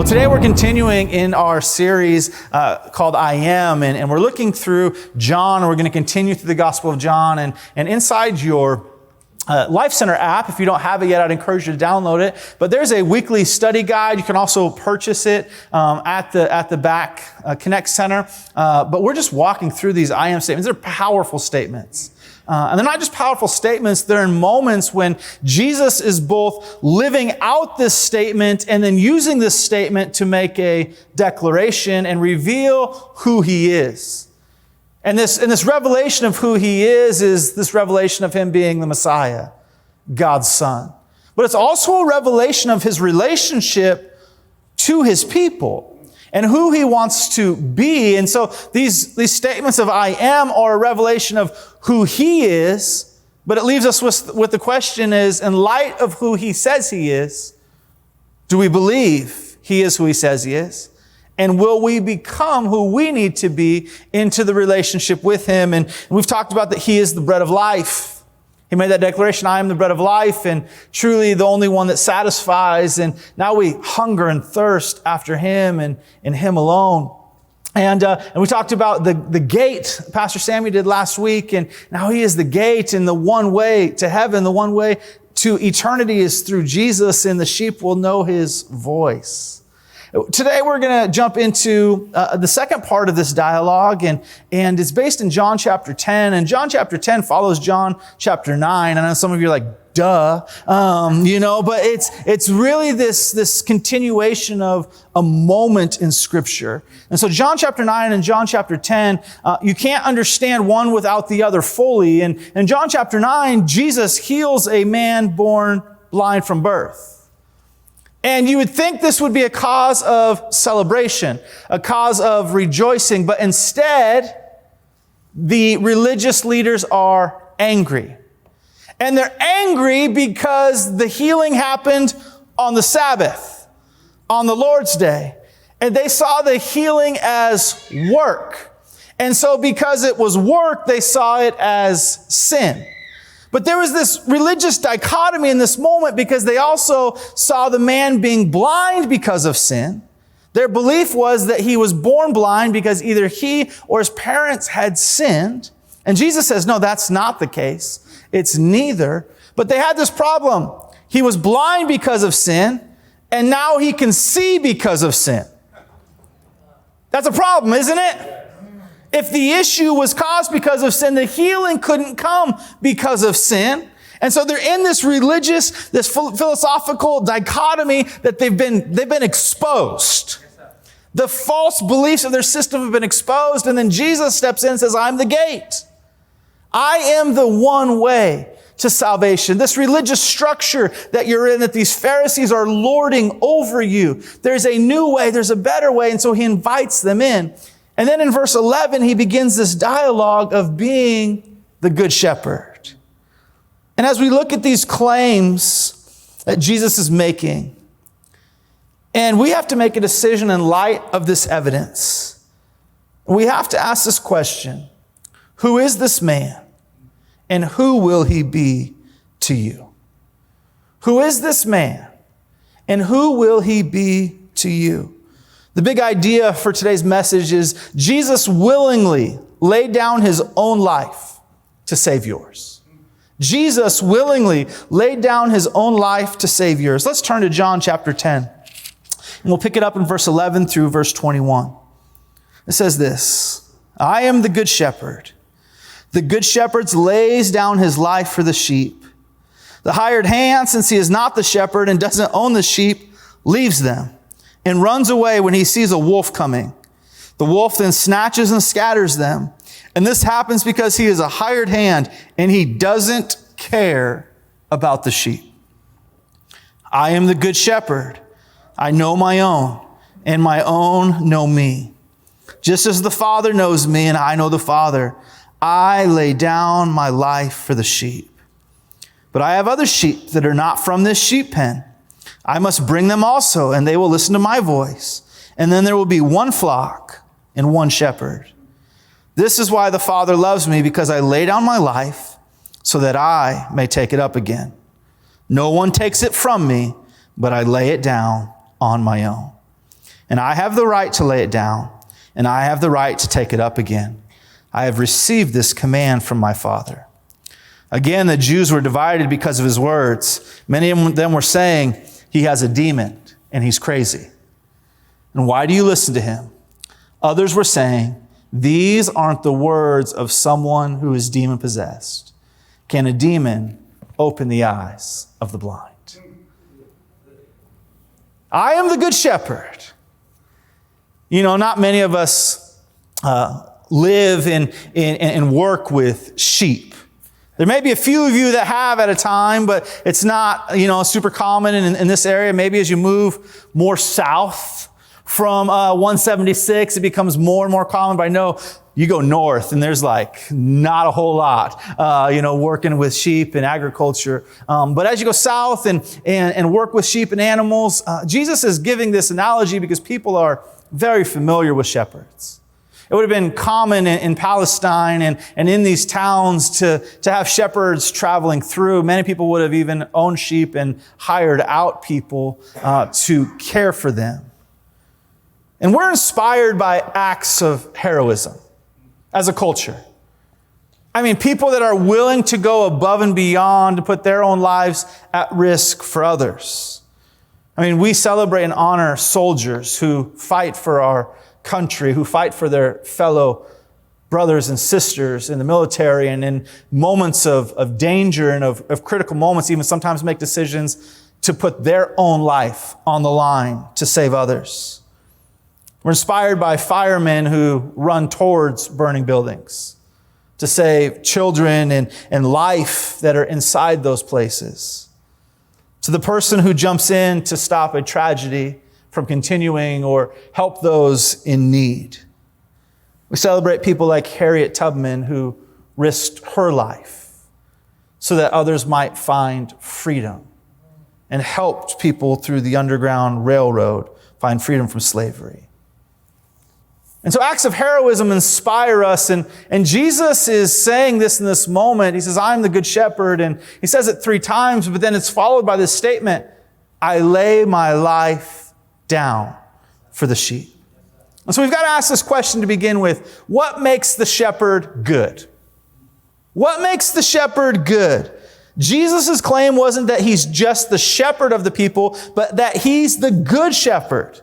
Well, today we're continuing in our series called I Am, and we're looking through John. We're going to continue through the Gospel of John, and inside your Life Center app, if you don't have it yet, I'd encourage you to download it. But there's a weekly study guide. You can also purchase it at the back Connect Center. But we're just walking through these I Am statements. They're powerful statements. And they're not just powerful statements, they're in moments when Jesus is both living out this statement and then using this statement to make a declaration and reveal who he is. And this revelation of who he is this revelation of him being the Messiah, God's Son. But it's also a revelation of his relationship to his people and who he wants to be. And so these statements of I am are a revelation of who he is, but it leaves us with the question is, in light of who he says he is, do we believe he is who he says he is? And will we become who we need to be into the relationship with him? And we've talked about that he is the bread of life. He made that declaration, I am the bread of life, and truly the only one that satisfies. And now we hunger and thirst after him and him alone. And we talked about the gate Pastor Sammy did last week, and now he is the gate, and the one way to heaven, the one way to eternity is through Jesus, and the sheep will know his voice. Today we're going to jump into the second part of this dialogue, and it's based in John chapter 10, and John chapter 10 follows John chapter 9. I know some of you are like, duh, but it's really this continuation of a moment in Scripture. And so John chapter 9 and John chapter 10, you can't understand one without the other fully. And in John chapter 9, Jesus heals a man born blind from birth. And you would think this would be a cause of celebration, a cause of rejoicing, but instead, the religious leaders are angry. And they're angry because the healing happened on the Sabbath, on the Lord's Day. And they saw the healing as work. And so because it was work, they saw it as sin. But there was this religious dichotomy in this moment because they also saw the man being blind because of sin. Their belief was that he was born blind because either he or his parents had sinned. And Jesus says, no, that's not the case. It's neither. But they had this problem. He was blind because of sin, and now he can see because of sin. That's a problem, isn't it? If the issue was caused because of sin, the healing couldn't come because of sin. And so they're in this religious, this philosophical dichotomy that they've been exposed. The false beliefs of their system have been exposed, and then Jesus steps in and says, I'm the gate. I am the one way to salvation. This religious structure that you're in, that these Pharisees are lording over you. There's a new way, there's a better way, and so he invites them in. And then in verse 11, he begins this dialogue of being the good shepherd. And as we look at these claims that Jesus is making, and we have to make a decision in light of this evidence, we have to ask this question: who is this man, and who will he be to you? Who is this man, and who will he be to you? The big idea for today's message is Jesus willingly laid down his own life to save yours. Jesus willingly laid down his own life to save yours. Let's turn to John chapter 10. And we'll pick it up in verse 11 through verse 21. It says this: I am the good shepherd. The good shepherd lays down his life for the sheep. The hired hand, since he is not the shepherd and doesn't own the sheep, leaves them and runs away when he sees a wolf coming. The wolf then snatches and scatters them. And this happens because he is a hired hand and he doesn't care about the sheep. I am the good shepherd. I know my own, and my own know me. Just as the Father knows me and I know the Father, I lay down my life for the sheep. But I have other sheep that are not from this sheep pen. I must bring them also, and they will listen to my voice. And then there will be one flock and one shepherd. This is why the Father loves me, because I lay down my life so that I may take it up again. No one takes it from me, but I lay it down on my own. and I have the right to lay it down, and I have the right to take it up again. I have received this command from my Father." Again, the Jews were divided because of his words. Many of them were saying, "He has a demon and he's crazy. And why do you listen to him?" Others were saying, "These aren't the words of someone who is demon-possessed. Can a demon open the eyes of the blind?" I am the good shepherd. You know, not many of us live and work with sheep. There may be a few of you that have at a time, but it's not, super common in this area. Maybe as you move more south from 176, it becomes more and more common. But I know you go north and there's not a whole lot, working with sheep and agriculture. But as you go south and work with sheep and animals, Jesus is giving this analogy because people are very familiar with shepherds. It would have been common in Palestine and in these towns to have shepherds traveling through. Many people would have even owned sheep and hired out people to care for them. And we're inspired by acts of heroism as a culture. I mean, people that are willing to go above and beyond to put their own lives at risk for others. I mean, we celebrate and honor soldiers who fight for our country, who fight for their fellow brothers and sisters in the military, and in moments of danger and of critical moments, even sometimes make decisions to put their own life on the line to save others. We're inspired by firemen who run towards burning buildings to save children and life that are inside those places. To the person who jumps in to stop a tragedy from continuing or help those in need. We celebrate people like Harriet Tubman, who risked her life so that others might find freedom, and helped people through the Underground Railroad find freedom from slavery. And so acts of heroism inspire us, and Jesus is saying this in this moment. He says, "I'm the good shepherd," and he says it 3 times, but then it's followed by this statement, "I lay my life down for the sheep." And so we've got to ask this question to begin with. What makes the shepherd good? What makes the shepherd good? Jesus' claim wasn't that he's just the shepherd of the people, but that he's the good shepherd.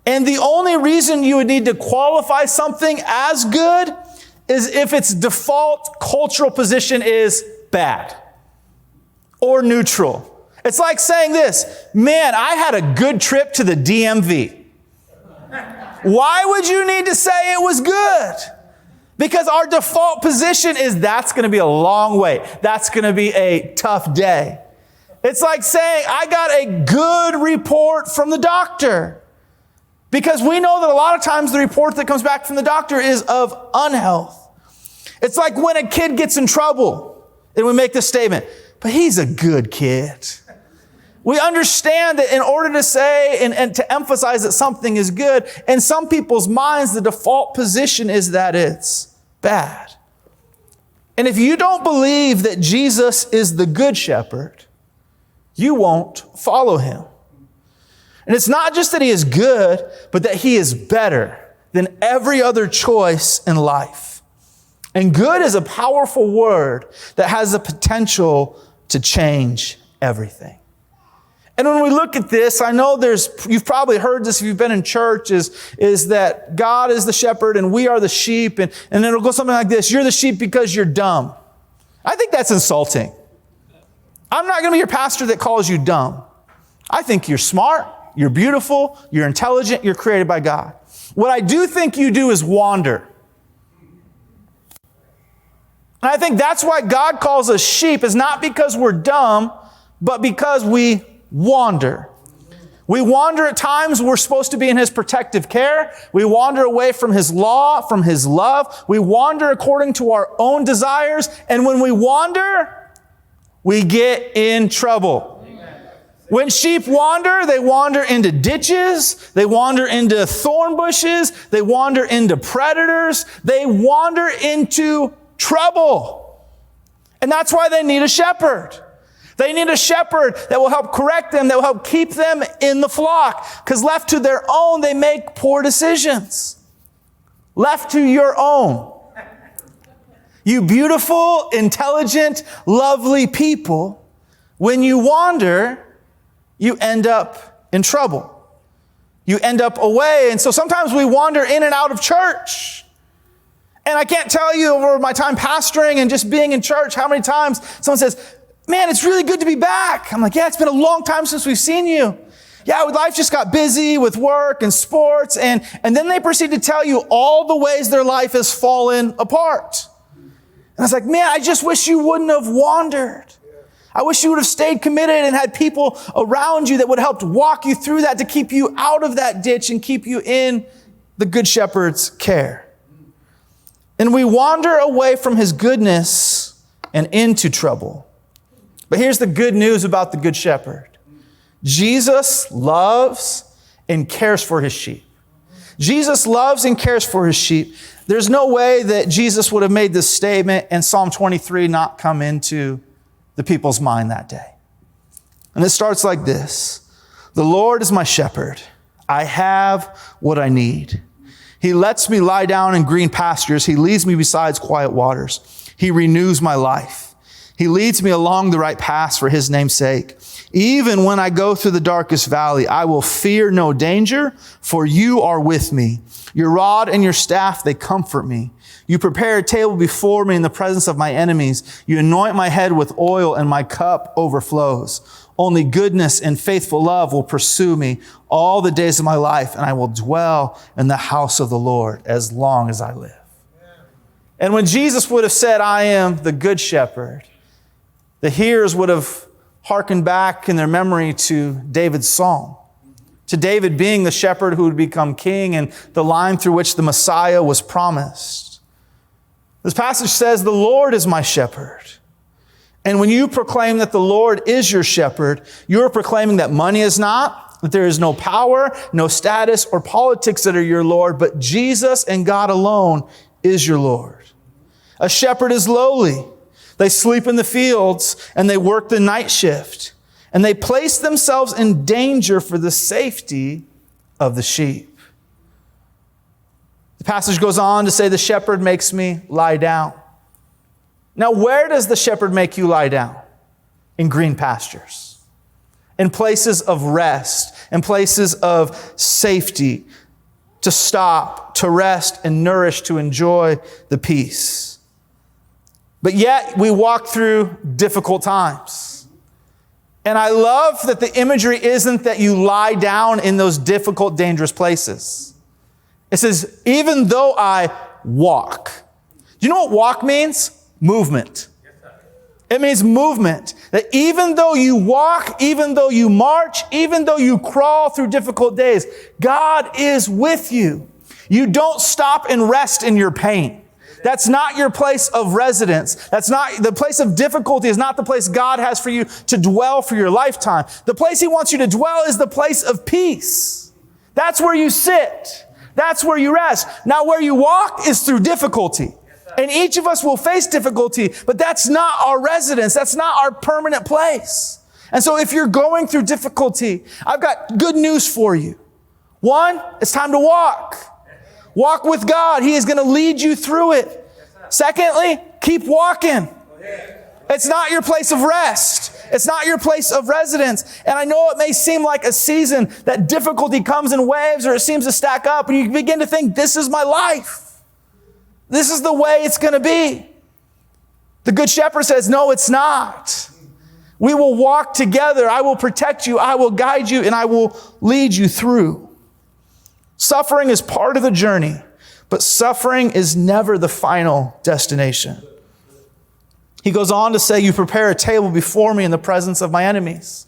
And the only reason you would need to qualify something as good is if its default cultural position is bad or neutral. It's like saying this, "Man, I had a good trip to the DMV." Why would you need to say it was good? Because our default position is that's going to be a long wait. That's going to be a tough day. It's like saying, "I got a good report from the doctor." Because we know that a lot of times the report that comes back from the doctor is of unhealth. It's like when a kid gets in trouble and we make this statement, "But he's a good kid." We understand that in order to say and to emphasize that something is good, in some people's minds, the default position is that it's bad. And if you don't believe that Jesus is the good shepherd, you won't follow him. And it's not just that he is good, but that he is better than every other choice in life. And good is a powerful word that has the potential to change everything. And when we look at this, I know you've probably heard this if you've been in church, is that God is the shepherd and we are the sheep. And it'll go something like this: "You're the sheep because you're dumb." I think that's insulting. I'm not going to be your pastor that calls you dumb. I think you're smart. You're beautiful, you're intelligent, you're created by God. What I do think you do is wander. And I think that's why God calls us sheep, is not because we're dumb, but because we wander. We wander at times. We're supposed to be in his protective care. We wander away from his law, from his love. We wander according to our own desires. And when we wander, we get in trouble. When sheep wander, they wander into ditches, they wander into thorn bushes, they wander into predators, they wander into trouble. And that's why they need a shepherd. They need a shepherd that will help correct them, that will help keep them in the flock. Because left to their own, they make poor decisions. Left to your own. You beautiful, intelligent, lovely people, when you wander, you end up in trouble. You end up away. And so sometimes we wander in and out of church. And I can't tell you over my time pastoring and just being in church how many times someone says, man, it's really good to be back. I'm like, yeah, it's been a long time since we've seen you. Yeah, life just got busy with work and sports. And then they proceed to tell you all the ways their life has fallen apart. And I was like, man, I just wish you wouldn't have wandered. I wish you would have stayed committed and had people around you that would help walk you through that to keep you out of that ditch and keep you in the Good Shepherd's care. And we wander away from his goodness and into trouble. But here's the good news about the Good Shepherd. Jesus loves and cares for his sheep. Jesus loves and cares for his sheep. There's no way that Jesus would have made this statement and Psalm 23 not come into the people's mind that day. And it starts like this. The Lord is my shepherd. I have what I need. He lets me lie down in green pastures. He leads me beside quiet waters. He renews my life. He leads me along the right paths for his name's sake. Even when I go through the darkest valley, I will fear no danger, for you are with me. Your rod and your staff, they comfort me. You prepare a table before me in the presence of my enemies. You anoint my head with oil, and my cup overflows. Only goodness and faithful love will pursue me all the days of my life, and I will dwell in the house of the Lord as long as I live. And when Jesus would have said, I am the good shepherd, the hearers would have hearkened back in their memory to David's psalm, to David being the shepherd who would become king and the line through which the Messiah was promised. This passage says, the Lord is my shepherd. And when you proclaim that the Lord is your shepherd, you're proclaiming that money is not, that there is no power, no status, or politics that are your Lord, but Jesus and God alone is your Lord. A shepherd is lowly. They sleep in the fields and they work the night shift. And they place themselves in danger for the safety of the sheep. The passage goes on to say, the shepherd makes me lie down. Now, where does the shepherd make you lie down? In green pastures, in places of rest, in places of safety, to stop, to rest and nourish, to enjoy the peace. But yet we walk through difficult times. And I love that the imagery isn't that you lie down in those difficult, dangerous places. It says, even though I walk. Do you know what walk means? Movement. It means movement. That even though you walk, even though you march, even though you crawl through difficult days, God is with you. You don't stop and rest in your pain. That's not your place of residence. That's not the place of difficulty, is not the place God has for you to dwell for your lifetime. The place he wants you to dwell is the place of peace. That's where you sit. That's where you rest. Now, where you walk is through difficulty. And each of us will face difficulty, but that's not our residence. That's not our permanent place. And so if you're going through difficulty, I've got good news for you. One, it's time to walk. Walk with God. He is going to lead you through it. Secondly, keep walking. It's not your place of rest. It's not your place of residence. And I know it may seem like a season that difficulty comes in waves or it seems to stack up and you begin to think, this is my life. This is the way it's going to be. The Good Shepherd says, no, it's not. We will walk together. I will protect you. I will guide you and I will lead you through. Suffering is part of the journey, but suffering is never the final destination. He goes on to say, you prepare a table before me in the presence of my enemies.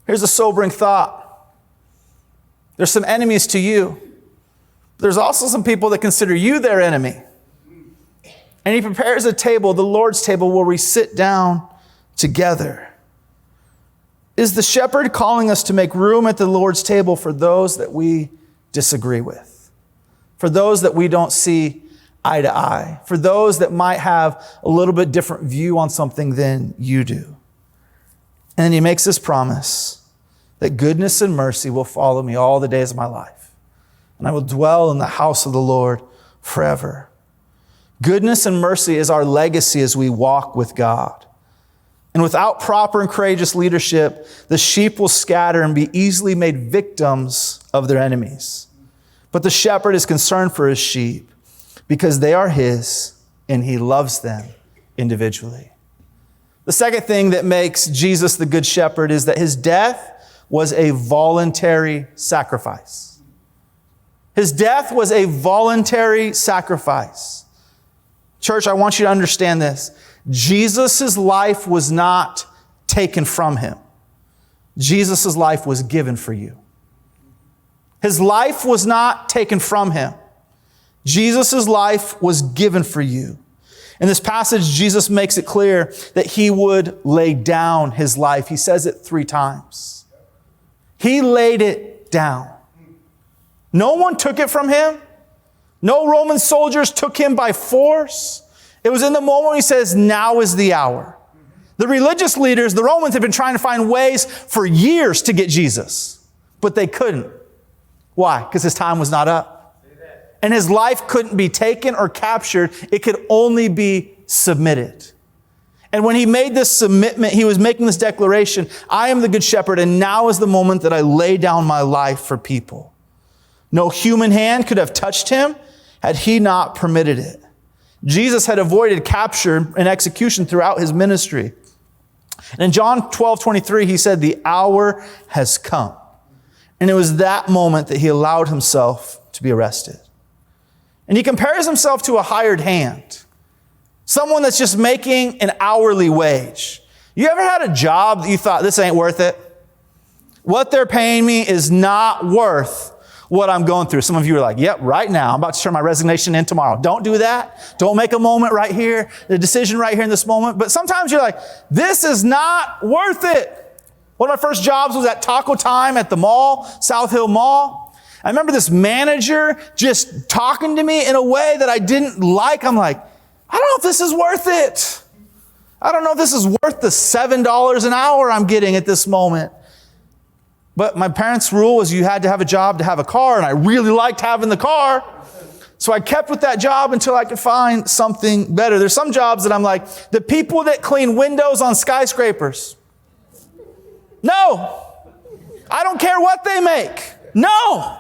Here's a sobering thought. There's some enemies to you. There's also some people that consider you their enemy. And he prepares a table, the Lord's table, where we sit down together. Is the shepherd calling us to make room at the Lord's table for those that we disagree with? For those that we don't see eye to eye? For those that might have a little bit different view on something than you do? And then he makes this promise that goodness and mercy will follow me all the days of my life, and I will dwell in the house of the Lord forever. Goodness and mercy is our legacy as we walk with God. And without proper and courageous leadership, the sheep will scatter and be easily made victims of their enemies. But the shepherd is concerned for his sheep because they are his and he loves them individually. The second thing that makes Jesus the good shepherd is that his death was a voluntary sacrifice. His death was a voluntary sacrifice. Church, I want you to understand this. Jesus' life was not taken from him. Jesus' life was given for you. His life was not taken from him. Jesus' life was given for you. In this passage, Jesus makes it clear that he would lay down his life. He says it 3 times. He laid it down. No one took it from him. No Roman soldiers took him by force. It was in the moment when he says, now is the hour. The religious leaders, the Romans, had been trying to find ways for years to get Jesus, but they couldn't. Why? Because his time was not up. And his life couldn't be taken or captured. It could only be submitted. And when he made this submitment, he was making this declaration, I am the good shepherd, and now is the moment that I lay down my life for people. No human hand could have touched him had he not permitted it. Jesus had avoided capture and execution throughout his ministry. And in John 12:23, he said, the hour has come. And it was that moment that he allowed himself to be arrested. And he compares himself to a hired hand, someone that's just making an hourly wage. You ever had a job that you thought, this ain't worth it? What they're paying me is not worth what I'm going through. Some of you are like, yep, right now. I'm about to turn my resignation in tomorrow. Don't do that. Don't make a moment right here, the decision right here in this moment. But sometimes you're like, this is not worth it. One of my first jobs was at Taco Time at the mall, South Hill Mall. I remember this manager just talking to me in a way that I didn't like. I'm like, I don't know if this is worth it. I don't know if this is worth the $7 an hour I'm getting at this moment. But my parents' rule was you had to have a job to have a car, and I really liked having the car. So I kept with that job until I could find something better. There's some jobs that I'm like, the people that clean windows on skyscrapers. No. I don't care what they make. No.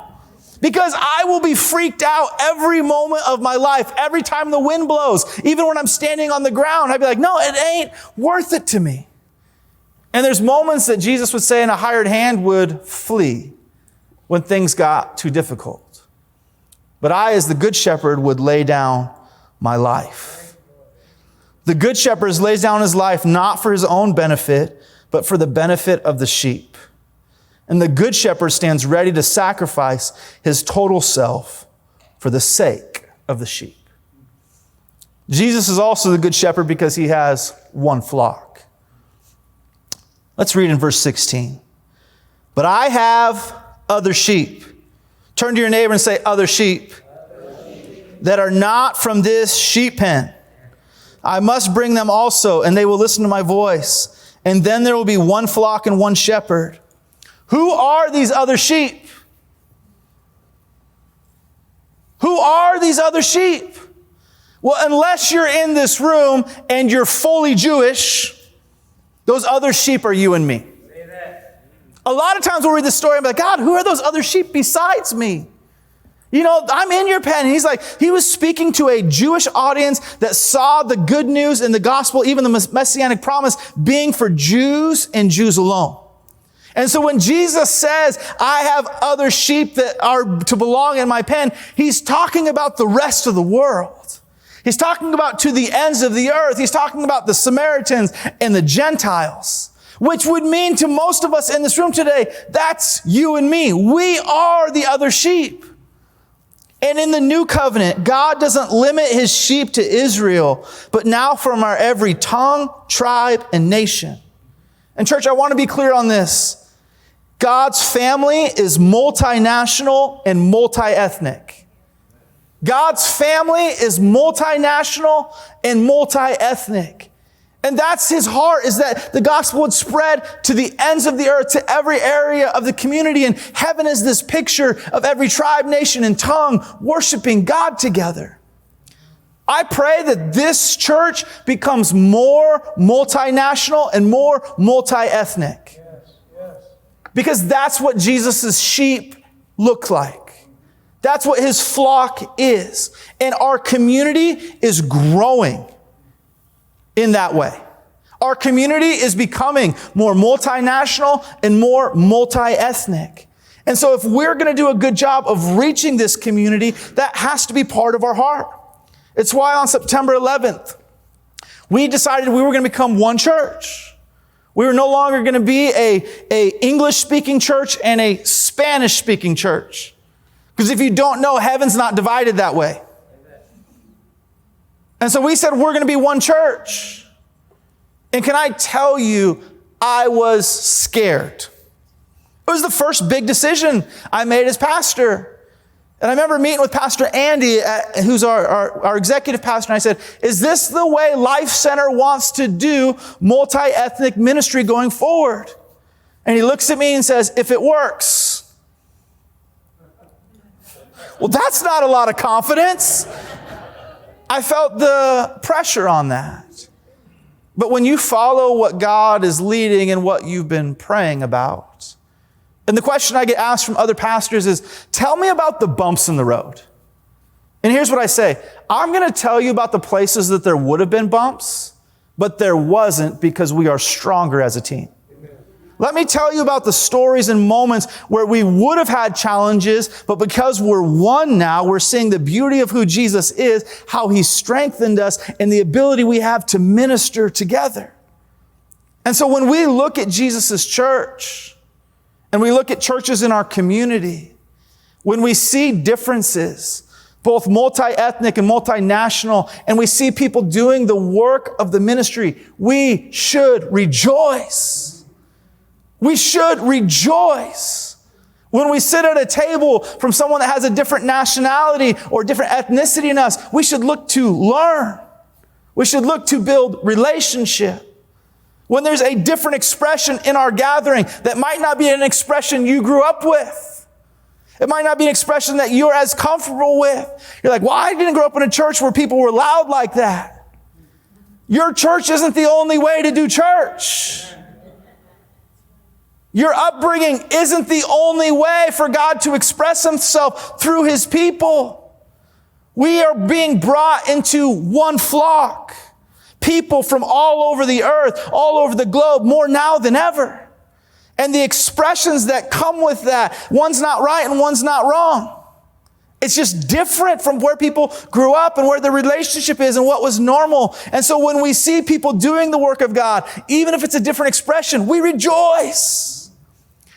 Because I will be freaked out every moment of my life, every time the wind blows. Even when I'm standing on the ground, I'd be like, no, it ain't worth it to me. And there's moments that Jesus would say, and a hired hand would flee when things got too difficult. But I, as the good shepherd, would lay down my life. The good shepherd lays down his life not for his own benefit, but for the benefit of the sheep. And the good shepherd stands ready to sacrifice his total self for the sake of the sheep. Jesus is also the good shepherd because he has one flock. Let's read in verse 16. But I have other sheep. Turn to your neighbor and say, other sheep that are not from this sheep pen. I must bring them also, and they will listen to my voice. And then there will be one flock and one shepherd. Who are these other sheep? Who are these other sheep? Well, unless you're in this room and you're fully Jewish, those other sheep are you and me. A lot of times we'll read this story and be like, God, who are those other sheep besides me? You know, I'm in your pen. And he's like, he was speaking to a Jewish audience that saw the good news in the gospel, even the messianic promise being for Jews and Jews alone. And so when Jesus says, I have other sheep that are to belong in my pen, he's talking about the rest of the world. He's talking about to the ends of the earth. He's talking about the Samaritans and the Gentiles, which would mean to most of us in this room today, that's you and me. We are the other sheep. And in the new covenant, God doesn't limit his sheep to Israel, but now from our every tongue, tribe, and nation. And church, I want to be clear on this. God's family is multinational and multi-ethnic. God's family is multinational and multi-ethnic. And that's his heart, is that the gospel would spread to the ends of the earth, to every area of the community. And heaven is this picture of every tribe, nation, and tongue worshiping God together. I pray that this church becomes more multinational and more multi-ethnic. Because that's what Jesus' sheep look like. That's what his flock is. And our community is growing in that way. Our community is becoming more multinational and more multi-ethnic. And so if we're going to do a good job of reaching this community, that has to be part of our heart. It's why on September 11th, we decided we were going to become one church. We were no longer going to be a English-speaking church and a Spanish-speaking church. Because if you don't know, heaven's not divided that way. And so we said, we're going to be one church. And can I tell you, I was scared. It was the first big decision I made as pastor. And I remember meeting with Pastor Andy, who's our executive pastor, and I said, is this the way Life Center wants to do multi-ethnic ministry going forward? And he looks at me and says, if it works. Well, that's not a lot of confidence. I felt the pressure on that. But when you follow what God is leading and what you've been praying about, and the question I get asked from other pastors is, tell me about the bumps in the road. And here's what I say. I'm going to tell you about the places that there would have been bumps, but there wasn't, because we are stronger as a team. Let me tell you about the stories and moments where we would have had challenges, but because we're one now, we're seeing the beauty of who Jesus is, how he strengthened us, and the ability we have to minister together. And so when we look at Jesus' church, and we look at churches in our community, when we see differences, both multi-ethnic and multinational, and we see people doing the work of the ministry, we should rejoice. We should rejoice. When we sit at a table from someone that has a different nationality or different ethnicity than us, we should look to learn. We should look to build relationship. When there's a different expression in our gathering that might not be an expression you grew up with. It might not be an expression that you're as comfortable with. You're like, well, I didn't grow up in a church where people were loud like that. Your church isn't the only way to do church. Your upbringing isn't the only way for God to express himself through his people. We are being brought into one flock. People from all over the earth, all over the globe, more now than ever. And the expressions that come with that, one's not right and one's not wrong. It's just different from where people grew up and where the relationship is and what was normal. And so when we see people doing the work of God, even if it's a different expression, we rejoice.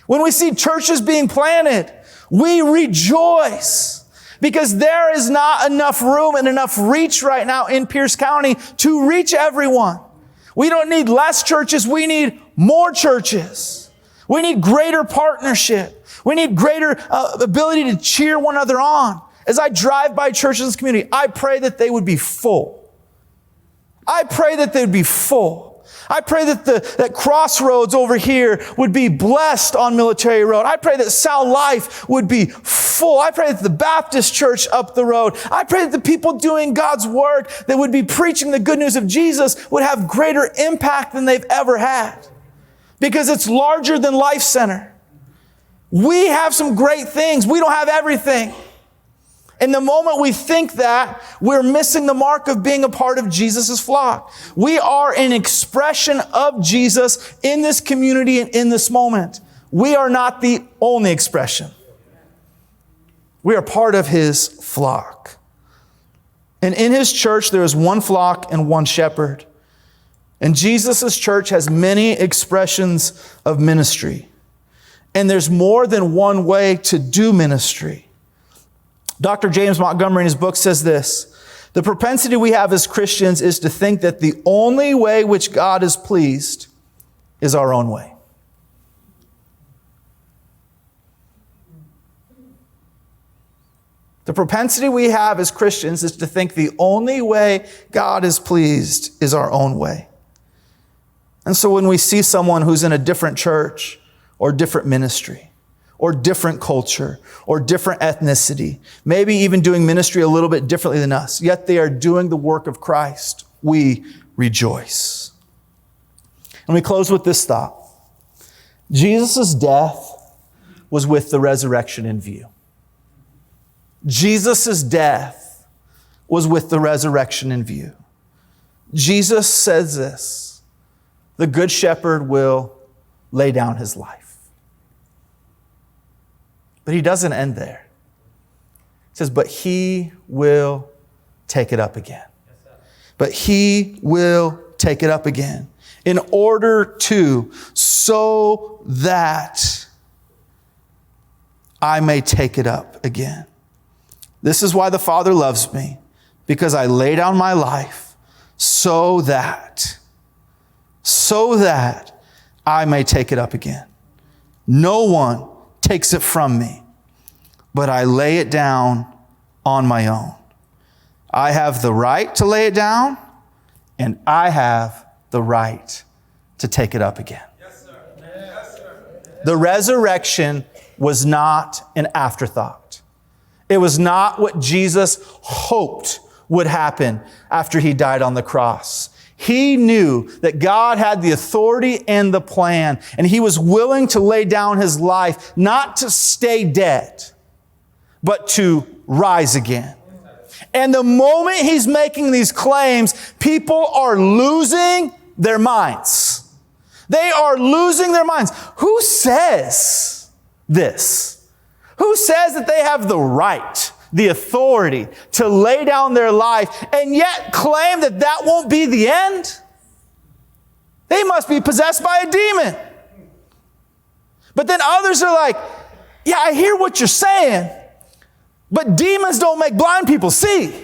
When we see churches being planted, we rejoice. Because there is not enough room and enough reach right now in Pierce County to reach everyone. We don't need less churches. We need more churches. We need greater partnership. We need greater ability to cheer one another on. As I drive by churches in this community, I pray that they would be full. I pray that they would be full. I pray that that Crossroads over here would be blessed on Military Road. I pray that Sound Life would be full. I pray that the Baptist church up the road, I pray that the people doing God's work that would be preaching the good news of Jesus would have greater impact than they've ever had. Because it's larger than Life Center. We have some great things. We don't have everything. And the moment we think that, we're missing the mark of being a part of Jesus' flock. We are an expression of Jesus in this community and in this moment. We are not the only expression. We are part of his flock. And in his church, there is one flock and one shepherd. And Jesus' church has many expressions of ministry. And there's more than one way to do ministry. Dr. James Montgomery in his book says this: the propensity we have as Christians is to think that the only way which God is pleased is our own way. The propensity we have as Christians is to think the only way God is pleased is our own way. And so when we see someone who's in a different church or different ministry or different culture or different ethnicity, maybe even doing ministry a little bit differently than us, yet they are doing the work of Christ, we rejoice. And we close with this thought. Jesus' death was with the resurrection in view. Jesus' death was with the resurrection in view. Jesus says this, the good shepherd will lay down his life. But he doesn't end there. He says, but he will take it up again. But he will take it up again in order to, so that I may take it up again. This is why the Father loves me, because I lay down my life so that I may take it up again. No one takes it from me, but I lay it down on my own. I have the right to lay it down, and I have the right to take it up again. Yes, sir. Yes, sir. The resurrection was not an afterthought. It was not what Jesus hoped would happen after he died on the cross. He knew that God had the authority and the plan, and he was willing to lay down his life, not to stay dead, but to rise again. And the moment he's making these claims, people are losing their minds. They are losing their minds. Who says this? Who says that they have the right, the authority to lay down their life and yet claim that that won't be the end? They must be possessed by a demon. But then others are like, yeah, I hear what you're saying, but demons don't make blind people see.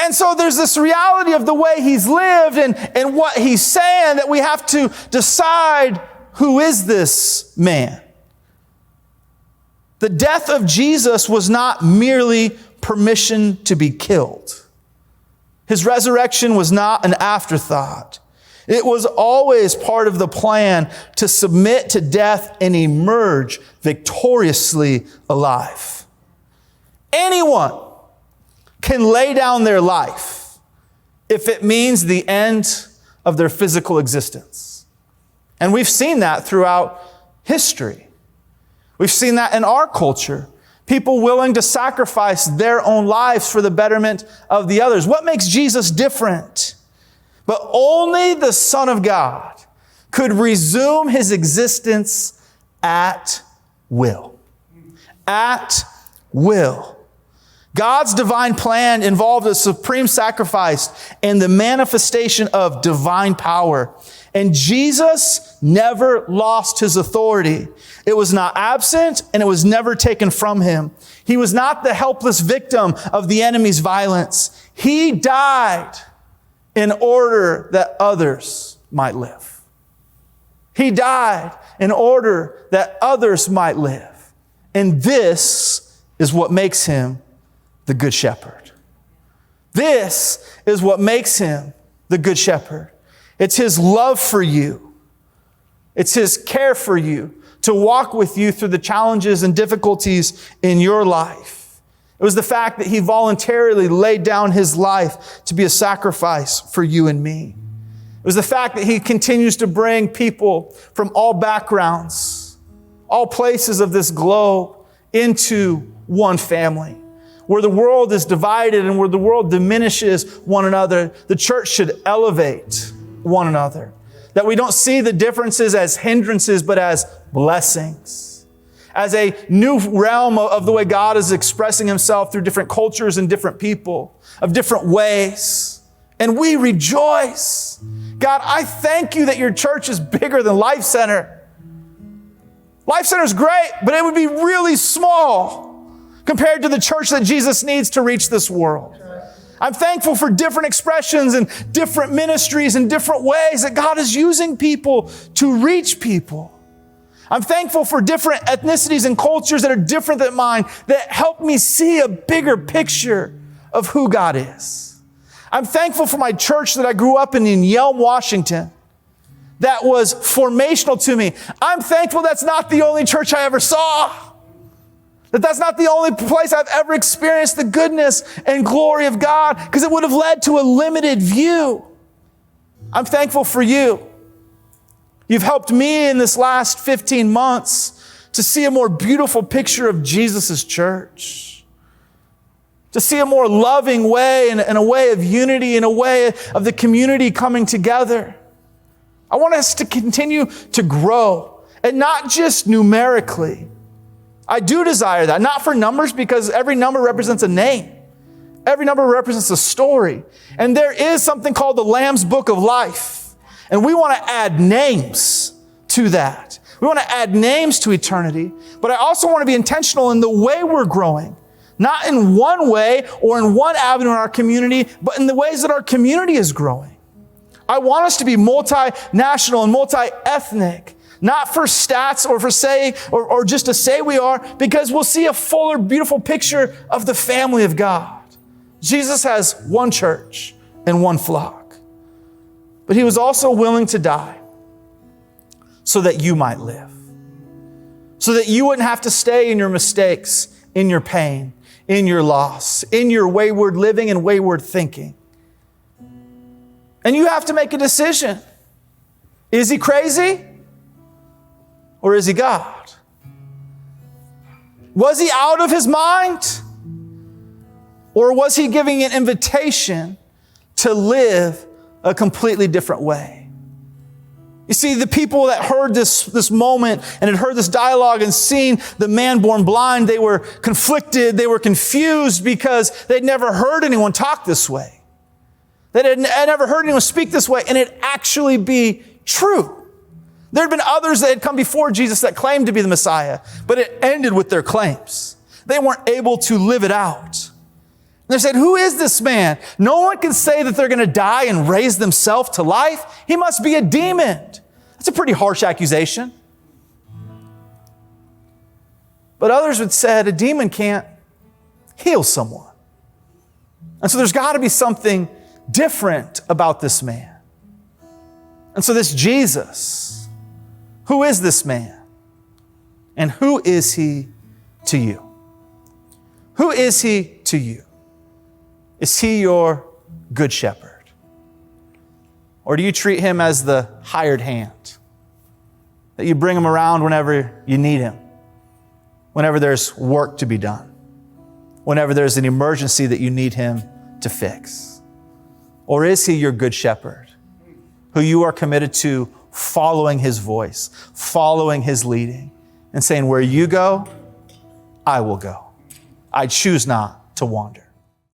And so there's this reality of the way he's lived and what he's saying that we have to decide, who is this man? The death of Jesus was not merely permission to be killed. His resurrection was not an afterthought. It was always part of the plan to submit to death and emerge victoriously alive. Anyone can lay down their life if it means the end of their physical existence. And we've seen that throughout history. We've seen that in our culture. People willing to sacrifice their own lives for the betterment of the others. What makes Jesus different? But only the Son of God could resume his existence at will. At will. God's divine plan involved a supreme sacrifice and the manifestation of divine power. And Jesus never lost his authority. It was not absent, and it was never taken from him. He was not the helpless victim of the enemy's violence. He died in order that others might live. He died in order that others might live. And this is what makes him the Good Shepherd. This is what makes him the Good Shepherd. It's his love for you. It's his care for you, to walk with you through the challenges and difficulties in your life. It was the fact that he voluntarily laid down his life to be a sacrifice for you and me. It was the fact that he continues to bring people from all backgrounds, all places of this globe into one family. Where the world is divided and where the world diminishes one another, the church should elevate one another. That we don't see the differences as hindrances, but as blessings. As a new realm of the way God is expressing himself through different cultures and different people, of different ways. And we rejoice. God, I thank you that your church is bigger than Life Center. Life Center is great, but it would be really small compared to the church that Jesus needs to reach this world. I'm thankful for different expressions and different ministries and different ways that God is using people to reach people. I'm thankful for different ethnicities and cultures that are different than mine that help me see a bigger picture of who God is. I'm thankful for my church that I grew up in Yelm, Washington, that was formational to me. I'm thankful that's not the only church I ever saw. That's not the only place I've ever experienced the goodness and glory of God, because it would have led to a limited view. I'm thankful for you. You've helped me in this last 15 months to see a more beautiful picture of Jesus' church, to see a more loving way and a way of unity and a way of the community coming together. I want us to continue to grow, and not just numerically. I do desire that, not for numbers, because every number represents a name. Every number represents a story. And there is something called the Lamb's Book of Life. And we want to add names to that. We want to add names to eternity. But I also want to be intentional in the way we're growing. Not in one way or in one avenue in our community, but in the ways that our community is growing. I want us to be multinational and multi-ethnic. Not for stats or for say, or just to say we are, because we'll see a fuller, beautiful picture of the family of God. Jesus has one church and one flock. But he was also willing to die so that you might live. So that you wouldn't have to stay in your mistakes, in your pain, in your loss, in your wayward living and wayward thinking. And you have to make a decision. Is he crazy? Or is he God? Was he out of his mind? Or was he giving an invitation to live a completely different way? You see, the people that heard this moment and had heard this dialogue and seen the man born blind, they were conflicted, they were confused, because they'd never heard anyone talk this way. They had never heard anyone speak this way, and it actually be true. There had been others that had come before Jesus that claimed to be the Messiah, but it ended with their claims. They weren't able to live it out. And they said, who is this man? No one can say that they're going to die and raise themselves to life. He must be a demon. That's a pretty harsh accusation. But others would said a demon can't heal someone. And so there's got to be something different about this man. And so this Jesus, who is this man? And who is he to you? Who is he to you? Is he your good shepherd? Or do you treat him as the hired hand? That you bring him around whenever you need him, whenever there's work to be done, whenever there's an emergency that you need him to fix? Or is he your good shepherd, who you are committed to following his voice, following his leading, and saying, where you go, I will go. I choose not to wander.